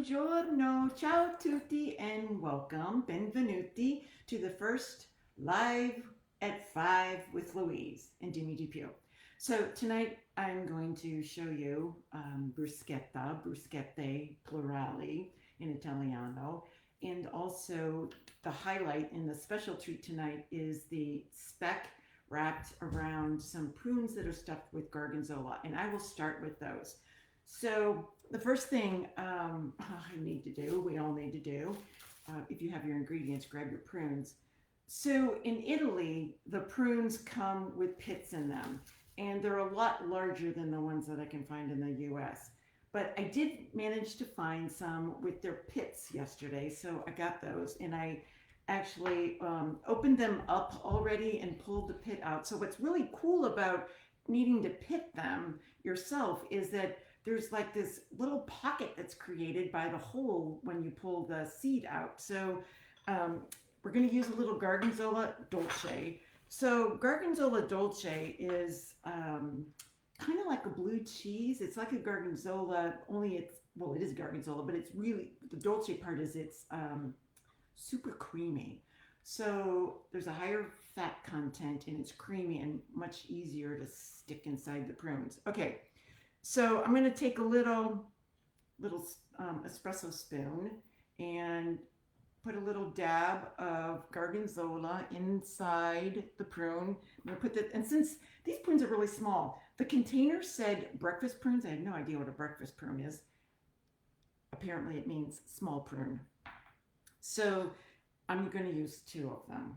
Buongiorno, ciao tutti, and welcome, benvenuti to the first live at 5 with Louise and Dimmi di Più. So tonight I'm going to show you bruschette, plurale in Italiano, and also the highlight and the special treat tonight is the speck wrapped around some prunes that are stuffed with gorgonzola, and I will start with those. So the first thing I need to do, we all need to do, if you have your ingredients, grab your prunes. So in Italy, the prunes come with pits in them, and they're a lot larger than the ones that I can find in the US. But I did manage to find some with their pits yesterday, so I got those, and I actually opened them up already and pulled the pit out. So what's really cool about needing to pit them yourself is that there's like this little pocket that's created by the hole when you pull the seed out. So we're going to use a little Gorgonzola dolce. So Gorgonzola dolce is kind of like a blue cheese. It's like a Gorgonzola, only it's, well, it is Gorgonzola, but it's really, the dolce part is it's super creamy. So there's a higher fat content and it's creamy and much easier to stick inside the prunes. Okay, so I'm going to take a little espresso spoon and put a little dab of Gorgonzola inside the prune. I'm going to put that, and since these prunes are really small, the container said breakfast prunes. I have no idea what a breakfast prune is. Apparently it means small prune. So I'm going to use 2 of them.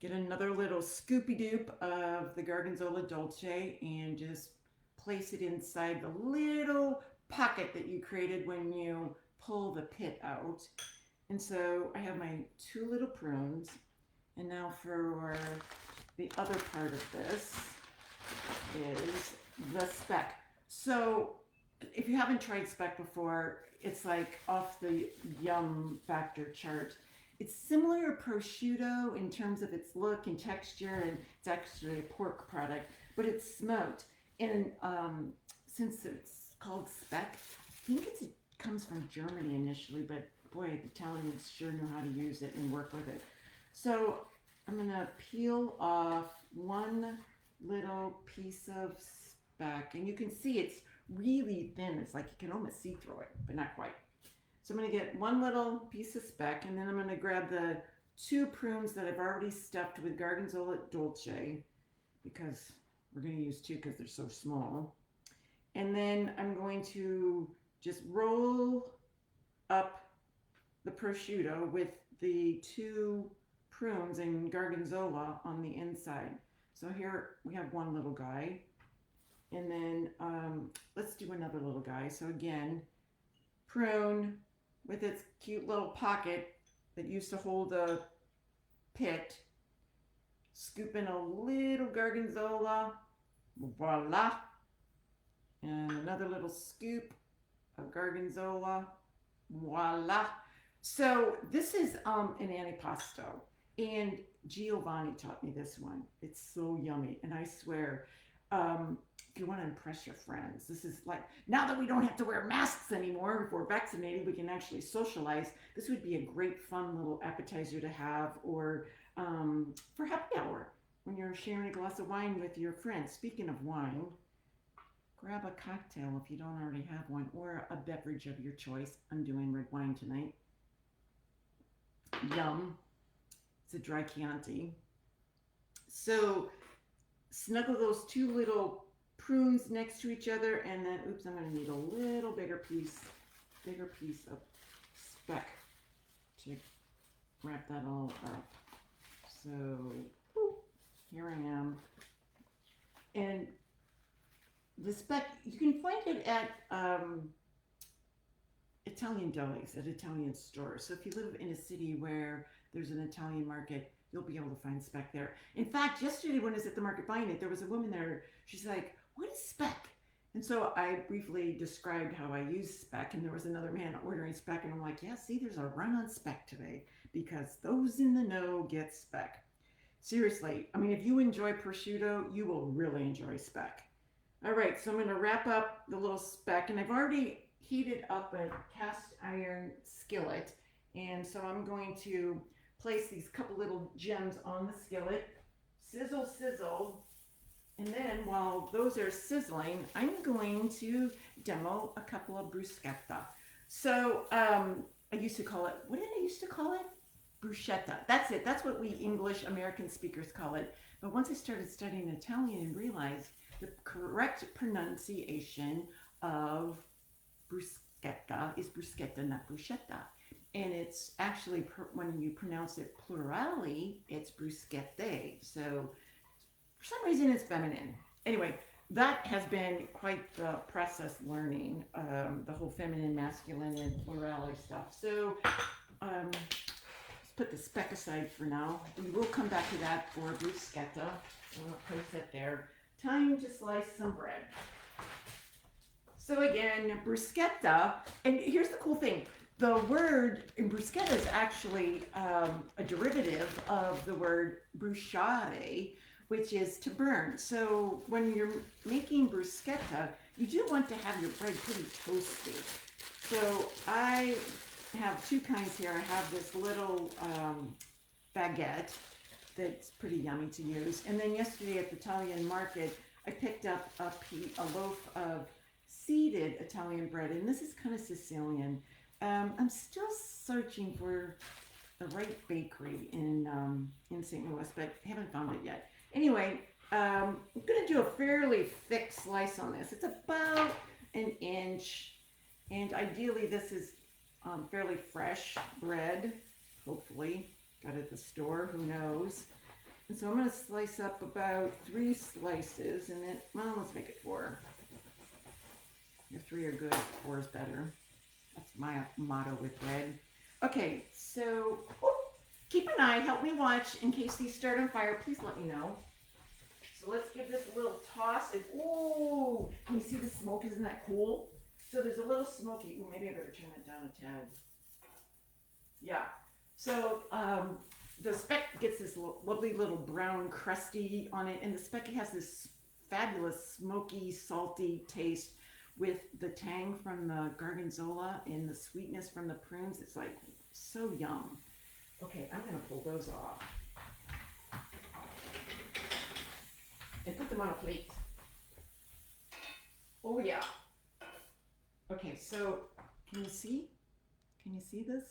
Get another little scoopy doop of the Gorgonzola dolce and just place it inside the little pocket that you created when you pull the pit out. And so I have my 2 little prunes. And now for the other part of this is the speck. So if you haven't tried speck before, it's like off the yum factor chart. It's similar to prosciutto in terms of its look and texture, and it's actually a pork product, but it's smoked. And since it's called speck, I think it comes from Germany initially, but boy, the Italians sure know how to use it and work with it. So I'm gonna peel off one little piece of speck, and you can see it's really thin. It's like you can almost see through it, but not quite. So I'm going to get one little piece of speck, and then I'm going to grab the 2 prunes that I've already stuffed with Gorgonzola dolce, because we're going to use 2 because they're so small. And then I'm going to just roll up the prosciutto with the 2 prunes and Gorgonzola on the inside. So here we have one little guy. And then let's do another little guy. So again, prune with its cute little pocket that used to hold a pit. Scoop in a little Gorgonzola. Voila. And another little scoop of Gorgonzola. Voila. So this is an antipasto. And Giovanni taught me this one. It's so yummy. And I swear, if you want to impress your friends, this is like, now that we don't have to wear masks anymore, if we're vaccinated, we can actually socialize. This would be a great fun little appetizer to have, or for happy hour when you're sharing a glass of wine with your friends. Speaking of wine, grab a cocktail if you don't already have one, or a beverage of your choice. I'm doing red wine tonight. Yum. It's a dry Chianti. So snuggle those 2 little prunes next to each other, and then, oops, I'm going to need a little bigger piece of speck to wrap that all up. So here I am. And the speck, you can find it at Italian delis, at Italian stores. So if you live in a city where there's an Italian market, you'll be able to find speck there. In fact, yesterday when I was at the market buying it, there was a woman there. She's like, "What is speck?" And so I briefly described how I use speck, and there was another man ordering speck, and I'm like, yeah, see, there's a run on speck today, because those in the know get speck. Seriously, I mean, if you enjoy prosciutto, you will really enjoy speck. All right, so I'm going to wrap up the little speck, and I've already heated up a cast iron skillet. And so I'm going to place these couple little gems on the skillet, sizzle, sizzle. And then while those are sizzling, I'm going to demo a couple of bruschetta. So I used to call it, what did I used to call it? Bruschetta. That's it. That's what we English American speakers call it. But once I started studying Italian and realized the correct pronunciation of bruschetta is bruschetta, not bruschetta. And it's actually, when you pronounce it plurally, it's bruschette. So for some reason it's feminine. Anyway, that has been quite the process learning, the whole feminine, masculine, and plurality stuff. So let's put the speck aside for now. We will come back to that for bruschetta. So I'll place it there. Time to slice some bread. So again, bruschetta, and here's the cool thing. The word in bruschetta is actually a derivative of the word bruciare, which is to burn. So when you're making bruschetta, you do want to have your bread pretty toasty. So I have two kinds here. I have this little baguette that's pretty yummy to use. And then yesterday at the Italian market, I picked up a loaf of seeded Italian bread, and this is kind of Sicilian. I'm still searching for the right bakery in St. Louis, but haven't found it yet. Anyway, I'm going to do a fairly thick slice on this. It's about an inch, and ideally this is fairly fresh bread, hopefully. Got it at the store, who knows. And so I'm going to slice up about 3 slices, and then, well, let's make it 4. If 3 are good, 4 is better. That's my motto with bread. Okay, so keep an eye, help me watch in case these start on fire. Please let me know. So let's give this a little toss. And oh, can you see the smoke? Isn't that cool? So there's a little smoky. Ooh, maybe I better turn that down a tad. Yeah. So the speck gets this lovely little brown crusty on it, and the speck has this fabulous smoky, salty taste with the tang from the Gorgonzola and the sweetness from the prunes. It's like so yum. Okay, I'm gonna pull those off and put them on a plate. Oh yeah. Okay, so can you see? Can you see this?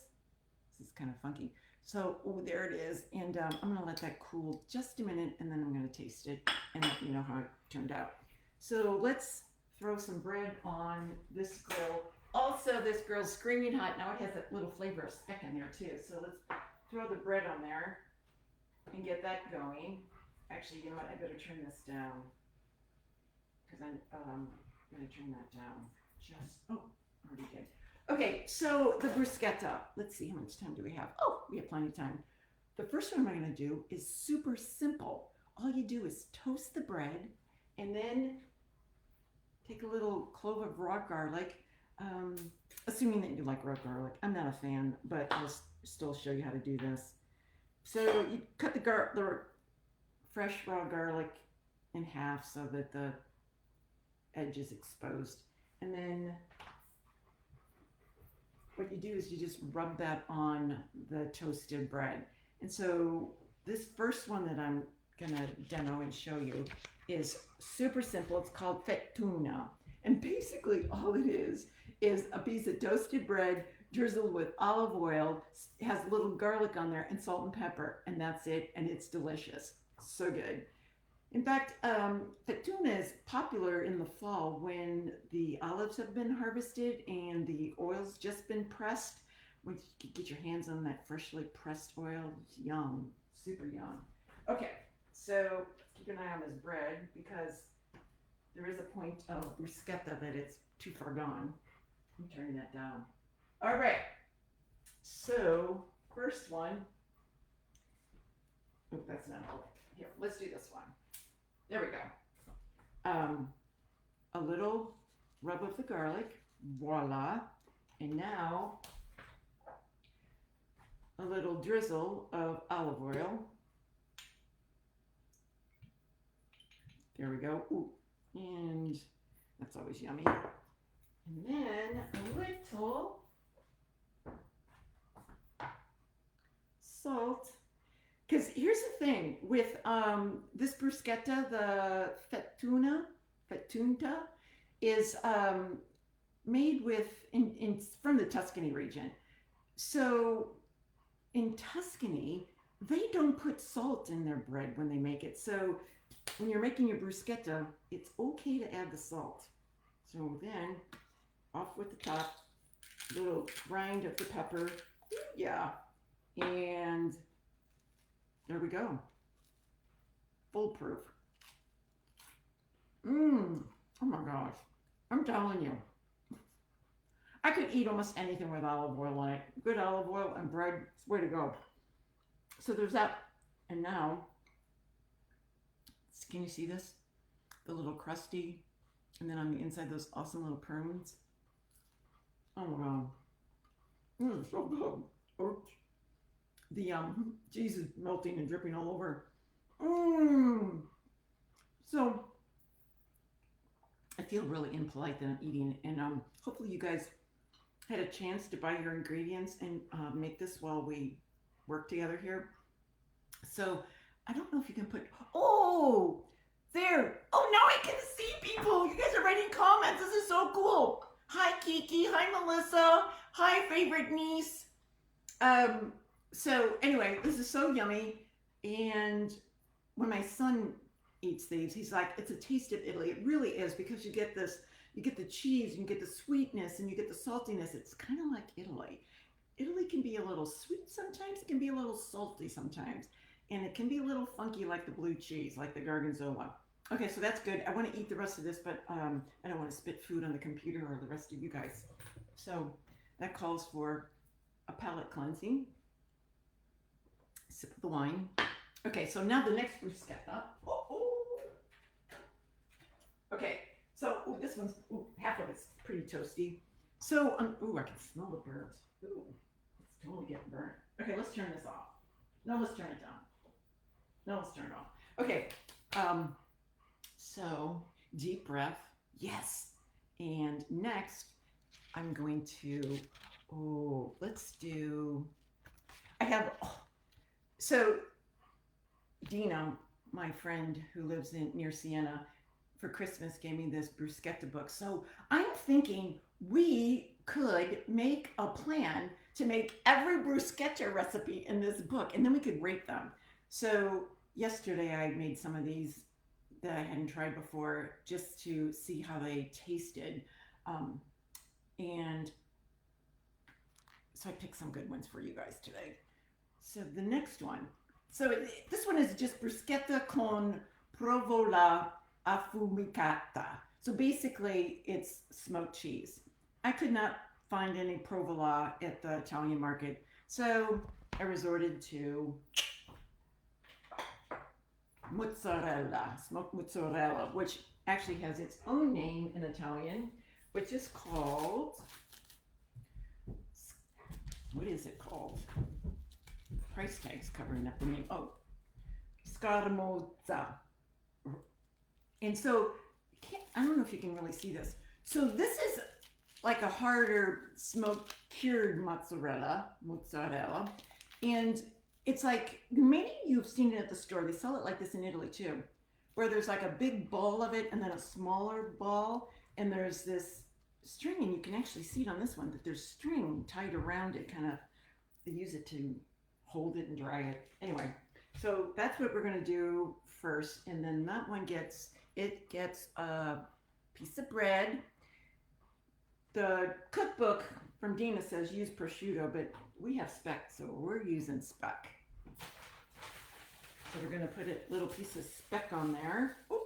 This is kind of funky. So, oh, there it is. And I'm gonna let that cool just a minute, and then I'm gonna taste it and let you know how it turned out. So let's throw some bread on this grill. Also, this grill's screaming hot. Now it has that little flavor of speck in there too. So let's throw the bread on there and get that going. Actually, you know what? I better turn this down because I'm gonna turn that down. Already did. Okay, so the bruschetta. Let's see, how much time do we have? Oh, we have plenty of time. The first one I'm gonna do is super simple. All you do is toast the bread and then take a little clove of raw garlic, assuming that you like raw garlic. I'm not a fan, but I'll still show you how to do this. So you cut the fresh raw garlic in half so that the edge is exposed. And then what you do is you just rub that on the toasted bread. And so this first one that I'm gonna demo and show you is super simple. It's called fettina. And basically all it is a piece of toasted bread drizzled with olive oil, has a little garlic on there and salt and pepper, and that's it, and it's delicious. So good. In fact, fettina is popular in the fall when the olives have been harvested and the oil's just been pressed. When you get your hands on that freshly pressed oil, it's yum, super yum. Okay, so keep an eye on this bread because there is a point of bruschetta that it's too far gone. I'm turning that down. All right, so first one. Oh, that's not all. Here, let's do this one. There we go. A little rub of the garlic, voila. And now a little drizzle of olive oil. There we go. Ooh, and that's always yummy. And then a little salt. Because here's the thing with this bruschetta, the fettunta, is made with from the Tuscany region. So in Tuscany, they don't put salt in their bread when they make it. So when you're making your bruschetta, it's okay to add the salt. So then off with the top, little rind of the pepper. Yeah. And there we go. Foolproof. Oh my gosh. I'm telling you. I could eat almost anything with olive oil on it. Good olive oil and bread. It's the way to go. So there's that. And now, can you see this? The little crusty. And then on the inside, those awesome little prunes. Oh my God. It's so good. Oh, the cheese is melting and dripping all over. So I feel really impolite that I'm eating, and hopefully you guys had a chance to buy your ingredients and make this while we work together here. So I don't know if you can put, oh, there. Oh, now I can see people. You guys are writing comments. This is so cool. Hi, Kiki. Hi, Melissa. Hi, favorite niece. So anyway, this is so yummy. And when my son eats these, he's like, it's a taste of Italy. It really is, because you get this, you get the cheese, you get the sweetness, and you get the saltiness. It's kind of like Italy. Italy can be a little sweet sometimes. It can be a little salty sometimes. And it can be a little funky like the blue cheese, like the Gorgonzola. Okay, so that's good. I want to eat the rest of this, but I don't want to spit food on the computer or the rest of you guys. So that calls for a palate cleansing. Sip of the wine. Okay, so now the next bruschetta. Okay, so this one's, half of it's pretty toasty. So, I can smell the burnt. Ooh, it's totally getting burnt. Okay, let's turn this off. No, let's turn it down. No, let's turn it off. Okay, so deep breath. Yes. And next, I'm going to, let's do, so Dina, my friend who lives near Siena, for Christmas gave me this bruschetta book. So I'm thinking we could make a plan to make every bruschetta recipe in this book, and then we could rate them. So yesterday I made some of these that I hadn't tried before just to see how they tasted. And so I picked some good ones for you guys today. So the next one. So this one is just bruschetta con provola affumicata. So basically it's smoked cheese. I could not find any provola at the Italian market. So I resorted to mozzarella, smoked mozzarella, which actually has its own name in Italian, which is called, what is it called? Price tag's covering up the name. Oh, scaramuzza. And so, I don't know if you can really see this. So this is like a harder smoked cured mozzarella. And it's like, maybe you've seen it at the store. They sell it like this in Italy too, where there's like a big ball of it and then a smaller ball. And there's this string, and you can actually see it on this one, that there's string tied around it, kind of, they use it to hold it and dry it. Anyway, so that's what we're gonna do first. And then that one gets a piece of bread. The cookbook from Dina says use prosciutto, but we have Speck, so we're using Speck. So we're gonna put a little piece of Speck on there. Ooh.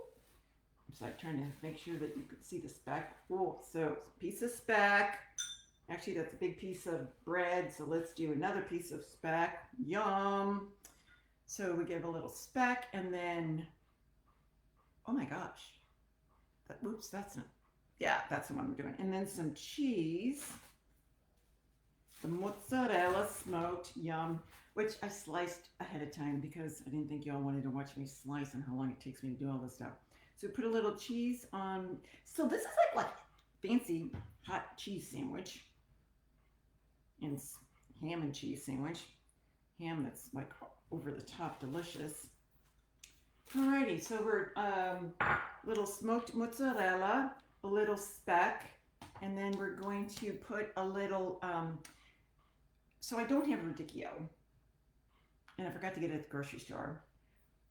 Just like trying to make sure that you could see the Speck. Oh, so piece of Speck. Actually, that's a big piece of bread, so let's do another piece of Speck. Yum. So we give a little Speck, and then, oh my gosh. Oops, that's not, yeah, that's the one we're doing. And then some cheese. The mozzarella smoked, yum, which I sliced ahead of time because I didn't think y'all wanted to watch me slice and how long it takes me to do all this stuff. So put a little cheese on. So this is like fancy hot cheese sandwich and ham and cheese sandwich. Ham that's like over the top delicious. Alrighty, so we're little smoked mozzarella, a little speck, and then we're going to put a little, so I don't have radicchio, and I forgot to get it at the grocery store.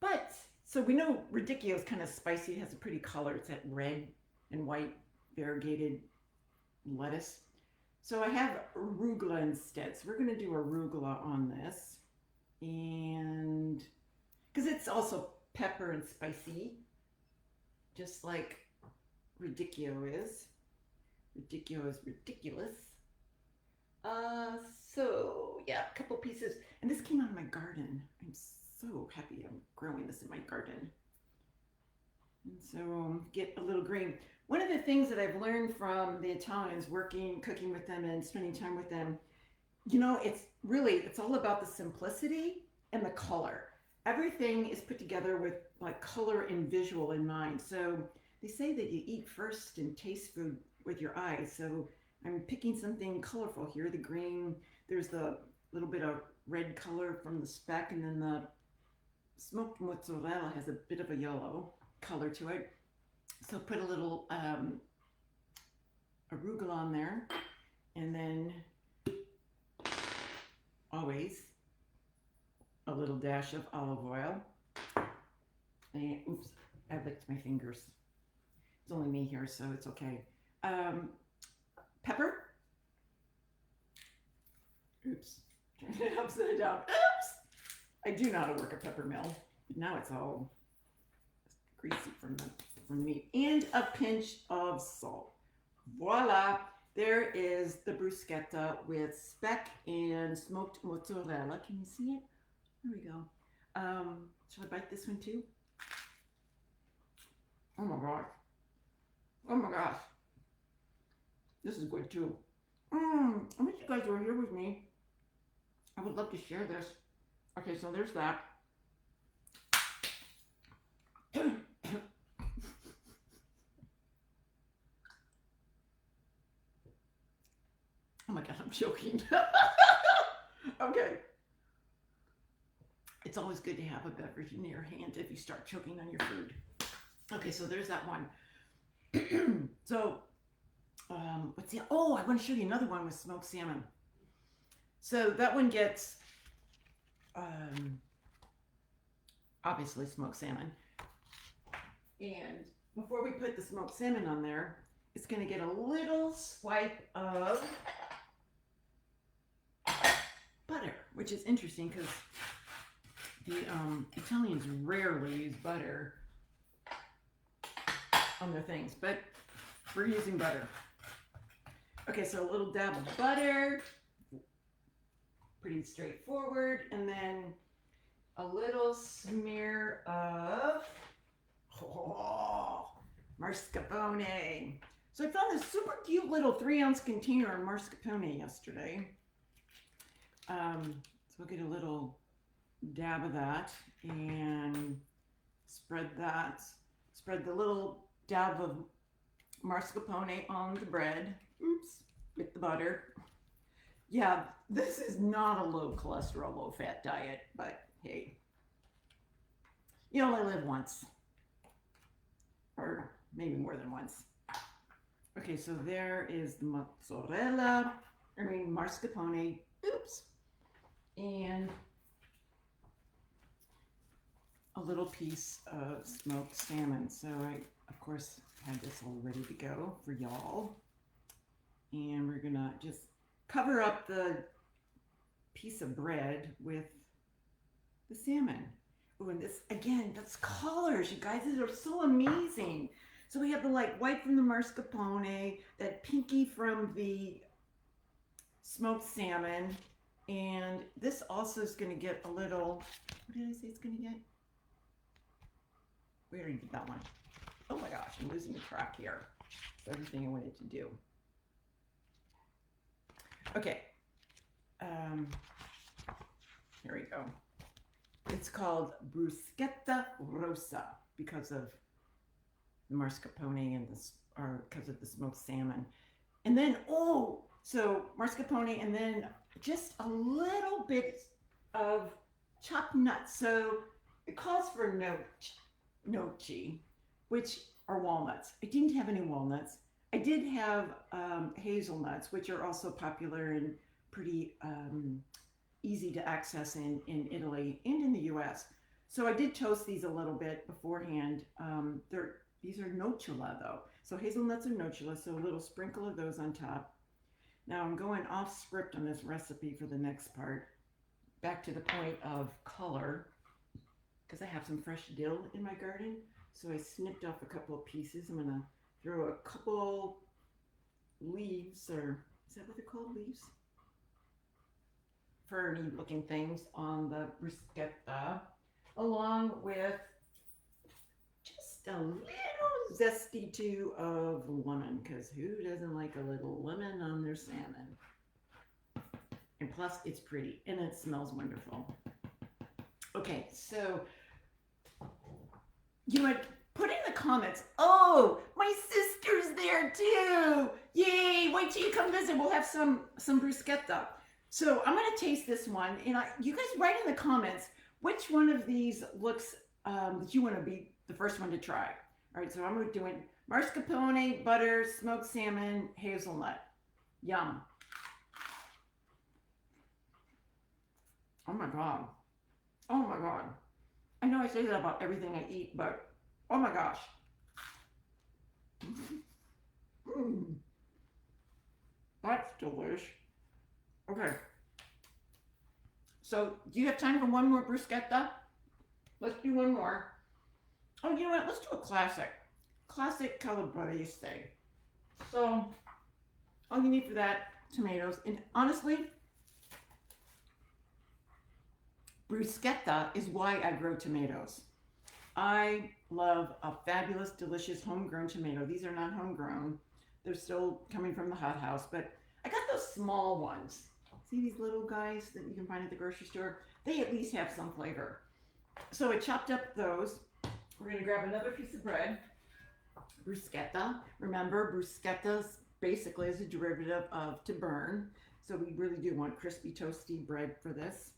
But, so we know radicchio is kind of spicy, it has a pretty color, it's that red and white variegated lettuce. So I have arugula instead, so we're going to do arugula on this, and, because it's also pepper and spicy, just like radicchio is. Radicchio is ridiculous. So yeah, a couple pieces, and this came out of my garden. I'm so happy I'm growing this in my garden. And so get a little green. One of the things that I've learned from the Italians, cooking with them and spending time with them, you know, it's all about the simplicity and the color. Everything is put together with like color and visual in mind. So they say that you eat first and taste food with your eyes. So I'm picking something colorful here. The green, there's the little bit of red color from the speck, and then the smoked mozzarella has a bit of a yellow color to it. So put a little arugula on there, and then always a little dash of olive oil. And oops, I licked my fingers. It's only me here, so it's okay. Pepper. Oops, turned it upside down. Oops! I do know how to work a pepper mill. Now it's all greasy from the meat. And a pinch of salt. Voila! There is the bruschetta with speck and smoked mozzarella. Can you see it? There we go. Shall I bite this one too? Oh my gosh. Oh my gosh. This is good too. I wish you guys were here with me. I would love to share this. Okay, so there's that. Oh my God, I'm choking. Okay. It's always good to have a beverage in your hand if you start choking on your food. Okay, so there's that one. So, what's the, oh, I want to show you another one with smoked salmon. So that one gets, obviously smoked salmon. And before we put the smoked salmon on there, it's going to get a little swipe of butter, which is interesting because the Italians rarely use butter on their things, but we're using butter. Okay, so a little dab of butter, pretty straightforward, and then a little smear of mascarpone. So I found this super cute little 3-ounce container of mascarpone yesterday. So we'll get a little dab of that and spread that. Spread the little dab of mascarpone on the bread. Oops, with the butter. Yeah, this is not a low cholesterol, low fat diet, but hey, you only live once, or maybe more than once. Okay, so there is the mascarpone, oops, and a little piece of smoked salmon. So I, of course, had this all ready to go for y'all. And we're gonna just cover up the piece of bread with the salmon. Oh, and this, again, that's colors, you guys, these are so amazing. So we have the like white from the mascarpone, that pinky from the smoked salmon, and this also is gonna get a little, what did I say it's gonna get? We already did that one. Oh my gosh, I'm losing track here. That's everything I wanted to do. Okay, here we go. It's called Bruschetta Rossa because of the mascarpone and the are because of the smoked salmon. And then, oh, so mascarpone, and then just a little bit of chopped nuts. So it calls for noci, which are walnuts. I didn't have any walnuts. I did have hazelnuts, which are also popular and pretty easy to access in Italy and in the US. So I did toast these a little bit beforehand. These are nocciole though. So hazelnuts are nocciole, so a little sprinkle of those on top. Now I'm going off script on this recipe for the next part. Back to the point of color, because I have some fresh dill in my garden. So I snipped off a couple of pieces. I'm gonna throw a couple leaves, or is that what they're called, leaves? Ferny looking things on the bruschetta, along with just a little zesty too of lemon, because who doesn't like a little lemon on their salmon? And plus it's pretty and it smells wonderful. Okay, so you would put in the comments, oh, my sister's there too. Yay, wait till you come visit. We'll have some bruschetta. So I'm going to taste this one, and you guys write in the comments which one of these looks that you want to be the first one to try. All right, so I'm doing mascarpone, butter, smoked salmon, hazelnut. Yum. Oh my God. Oh my God. I know I say that about everything I eat, but oh my gosh. That's delish. Okay. So, do you have time for one more bruschetta? Let's do one more. Oh, you know what? Let's do a classic. Classic calabrese. So, all you need for that, tomatoes. And honestly, bruschetta is why I grow tomatoes. I love a fabulous, delicious homegrown tomato. These are not homegrown. They're still coming from the hothouse, but I got those small ones. See these little guys that you can find at the grocery store? They at least have some flavor. So I chopped up those. We're going to grab another piece of bread. Bruschetta. Remember, bruschetta basically is a derivative of to burn. So we really do want crispy, toasty bread for this.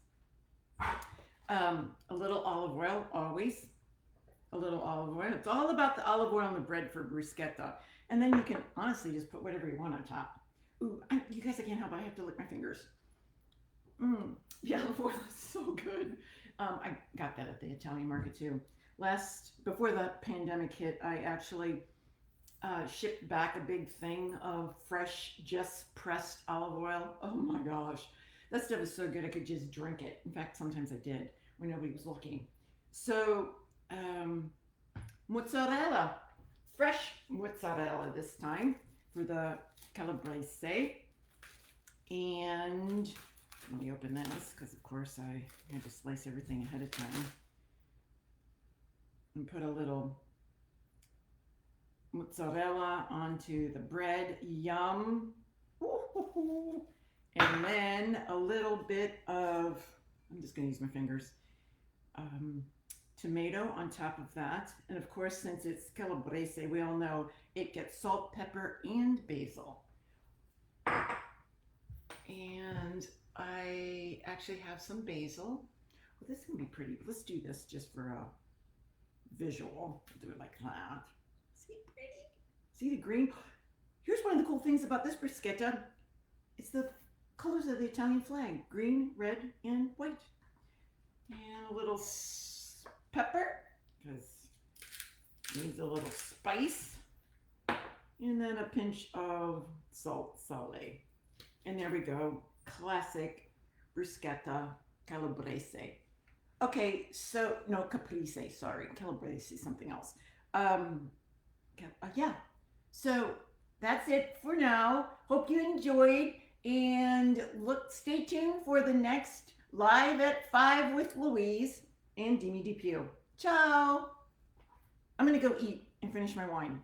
A little olive oil, always. A little olive oil. It's all about the olive oil and the bread for bruschetta. And then you can honestly just put whatever you want on top. Ooh, you guys, I can't help it. I have to lick my fingers. The olive oil is so good. I got that at the Italian market too. Before the pandemic hit, I actually shipped back a big thing of fresh, just pressed olive oil. Oh my gosh. That stuff is so good I could just drink it. In fact, sometimes I did when nobody was looking. So, mozzarella. Fresh mozzarella this time for the calabrese. And let me open this because, of course, I had to slice everything ahead of time. And put a little mozzarella onto the bread. Yum. Ooh. And then a little bit of, I'm just going to use my fingers, tomato on top of that. And of course, since it's calabrese, we all know it gets salt, pepper, and basil. And I actually have some basil. Well, this is going to be pretty. Let's do this just for a visual. Do it like that. See, pretty? See the green? Here's one of the cool things about this bruschetta. It's the colors of the Italian flag. Green, red, and white. And a little pepper, because it needs a little spice. And then a pinch of salt, sale. And there we go. Classic bruschetta calabrese. Okay, so, no, caprese, sorry. Calabrese, something else. Yeah. So, that's it for now. Hope you enjoyed. And stay tuned for the next Live at 5 with Louise and Dimmi di Più. Ciao! I'm going to go eat and finish my wine.